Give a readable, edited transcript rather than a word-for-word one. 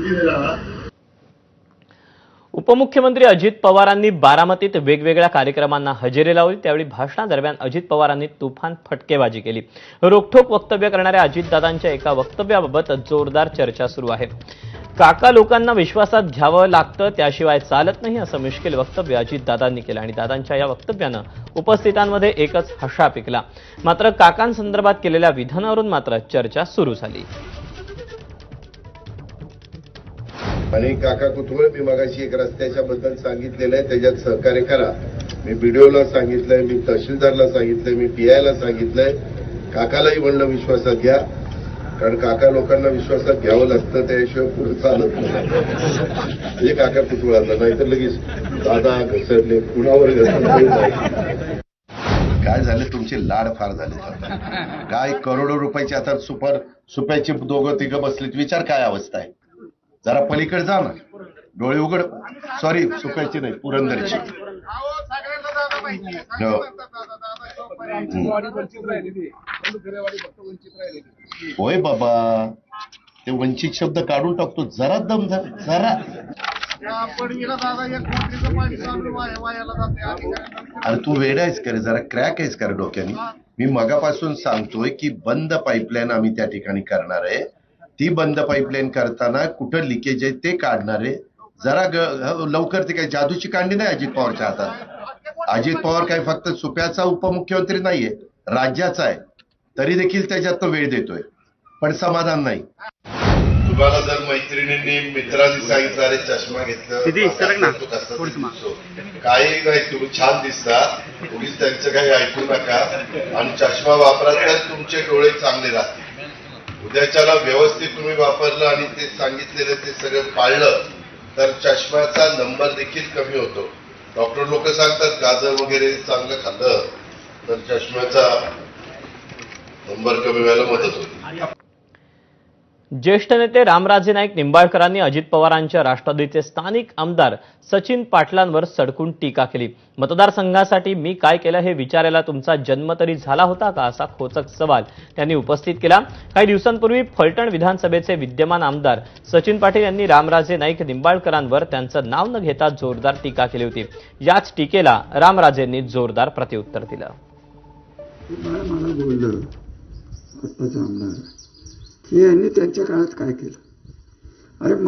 पद्धतीने राहा। उपमुख्यमंत्री अजित पवारांनी बारामतीत वेगवेगळ्या कार्यक्रमांना हजेरी लावली। त्यावेळी भाषणादरम्यान अजित पवारांनी तुफान फटकेबाजी केली। रोखठोक वक्तव्य करणाऱ्या अजितदादांच्या एका वक्तव्याबाबत जोरदार चर्चा सुरू आहे। काका लोकांना विश्वासात घ्यावं लागतं, त्याशिवाय चालत नाही असं मुश्किल वक्तव्य अजितदादांनी केलं आणि दादांच्या या वक्तव्यानं उपस्थितांमध्ये एकच हशा पिकला। मात्र काकांसंदर्भात केलेल्या विधानावरून मात्र चर्चा सुरू झाली। आणि काका कुतुहल मी मगाशी एक रस्त्याच्या बद्दल सांगितलेलं आहे, त्याच्यात सहकार्य करा। मी बीडीओला सांगितलंय, मी तहसीलदारला सांगितलंय, मी पीआयला सांगितलंय, काकालाही म्हणलं विश्वासात घ्या, कारण काका लोकांना विश्वासात घ्यावं लागतं, त्याशिवाय पुढे चालत नाही। म्हणजे काका कुतुहलातला, नाहीतर लगेच दादा घसरले, कुणावर घसरले। काय झाले, तुमचे लाड फार झाले। काय करोडो रुपयाचे आता सुप्याचे दोघं तिघं बसलेत, विचार काय अवस्था आहे। जरा पलीकडे जा ना, डोळे उघड। सॉरी, सुप्याची नाही, पुरंदरची। होय बाबा, ते वंचित शब्द काढून टाकतो, जरा दम जरा। अरे तू वेडा आहेस का रे, जरा क्रॅक आहेस का रे डोक्याने? मी मगापासून सांगतोय की बंद पाईपलाईन आम्ही त्या ठिकाणी करणार आहे। ती बंद पाईपलाईन करताना कुठं लिकेज आहे ते काढणार आहे। जरा लवकर, ते काही जादूची कांडी नाही अजित पवारच्या हातात। अजित पवार काय फक्त सुप्याचा उपमुख्यमंत्री नाहीये, राज्याचा आहे, तरी देखील त्याच्यात तो वेळ देतोय, पण समाधान नाही। तुम्हाला जर मैत्रिणींनी मित्रांनी सांगितलं अरे चष्मा घेतला, काही नाही, तुम्ही छान दिसता, उगीच त्यांचं काही ऐकू नका आणि चष्मा वापरा तर तुमचे डोळे चांगले राहतील। उद्याच्याला व्यवस्थित तुम्ही वापरलं आणि ते सांगितलेलं ते सगळं पाळलं तर चष्म्याचा नंबर देखील कमी होतो। डॉक्टर लोक सांगतात गाजर वगैरे चांगलं खाल्लं तर चष्म्याचा नंबर कमी व्हायला मदत होते। ज्येष्ठ नेते रामराजे नाईक निंबाळकरांनी अजित पवारांच्या राष्ट्रवादीचे स्थानिक आमदार सचिन पाटलांवर सडकून टीका केली। मतदारसंघासाठी मी काय केलं हे विचारायला तुमचा जन्म तरी झाला होता का, असा खोचक सवाल त्यांनी उपस्थित केला। काही दिवसांपूर्वी फलटण विधानसभेचे विद्यमान आमदार सचिन पाटील यांनी रामराजे नाईक निंबाळकरांवर त्यांचं नाव न घेता जोरदार टीका केली होती। याच टीकेला रामराजेंनी जोरदार प्रत्युत्तर दिलं। यांनी त्यांच्या काळात काय केलं? अरे